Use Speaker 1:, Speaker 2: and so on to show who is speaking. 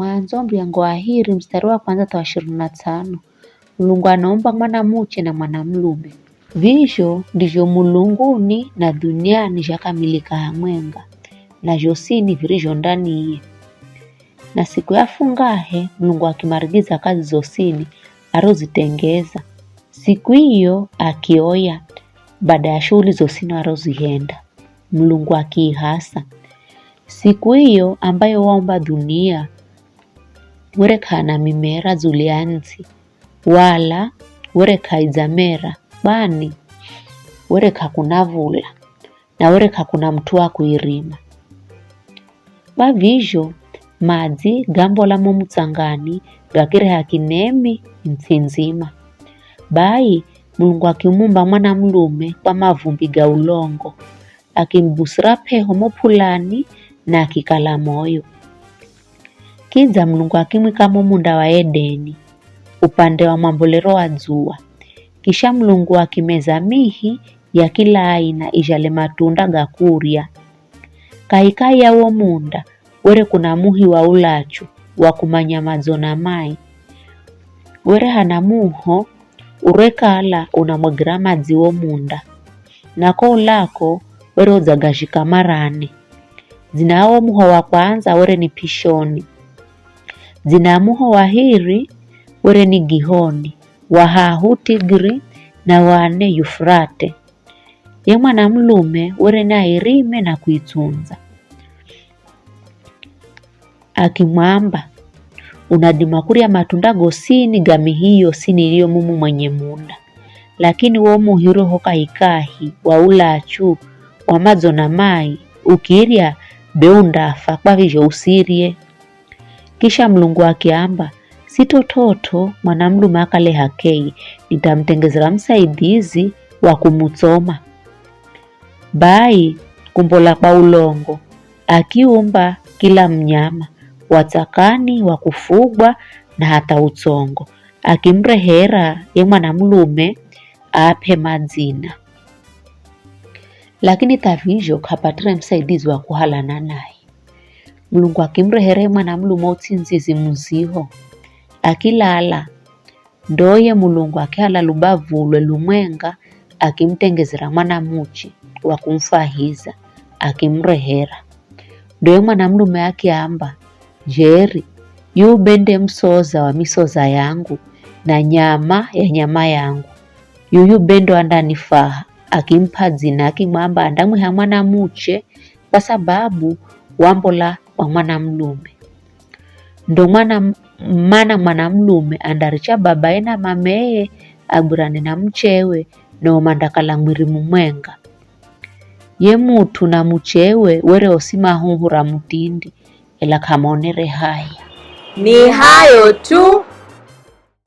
Speaker 1: Mwanzo mlango wa hiri mstari wa kwanza ta 25. Mulungu anaumba mwanamuche na mwanamlume. Visho ndivyo mulunguni na duniani zhakamilika hamwenga, na josini virizho ndani iye. Na siku ya fungahe Mulungu akimarigiza kazi zosini arozitengeza. Siku hiyo akioya baada ya shughuli zosini arozihenda, Mulungu akihasa. Siku hiyo ambayo waumba dunia werekana mimera zulianzi wala wereka izamera bani wereka kunavula na wereka kuna mtu wa kuirima. Bavizho madzi gambola mutsangani gakire hakinemi nzima. Bai Mulungu akimumba mwanamlume kwa mavumbi ga ulongo, akimbusira peho mopulani na akikala moyo. Kiza Mulungu akimwika munda wa Edeni upande wa mambolero wa dzua. Kisha Mulungu akimeza mihi ya kila aina ijale matunda gakuria. Kaikai ya uo munda were kuna muhi wa ulachu wa kumanya mazona mai. Were hana muho urekala unamwagira madzi wo munda. Nako ulako were udzagashika marane. Zinao muho wa kwanza were ni Pishoni. Zina muho wa hiri were ni Gihoni, wa hahu Tigri na wane Yufrate. Ye mwanamlume were na irime na kuitunza. Akimwamba unadima kuria matunda gosini gami hiyo sini iliyo mumu mwenye munda. Lakini wo muhiro hoka ikahi wa ulachu wa mazona mai ukiria beundafa kwa vivyo usirie. Kisha Mulungu akiamba sitototo mwanamlume akale hakei, nitamtengezera msaidizi wa kumutsoma. Bai kumbola kwa ulongo akiumba kila mnyama watakani wa kufugwa na hata utsongo, akimrehera ye mwanamlume ape madzina. Lakini tavizho kapatire msaidizi wa kuhalana naye. Mulungu akimrehere mwanamlume utsinzizi muziho. Akilala ndoye Mulungu akihala lubavulwe lumwenga akimtengezera mwanamuchi wa kumfahiza akimrehera. Ndoye mwanamlume akiamba jeri yu bende msoza wa misoza yangu na nyama ya nyama yangu. Yuyu bendo andanifaha akimpa dzina akimwamba andamwiha mwanamuche kwa sababu wambola wa mwanamlume. Ndo mwanamlume andaricha babaye na mameye agurane na mchewe no mandakala mwiri mumwenga. Ye mutu na mchewe were osima huhura mutindi ela kamonere haya.
Speaker 2: Ni hayo tu.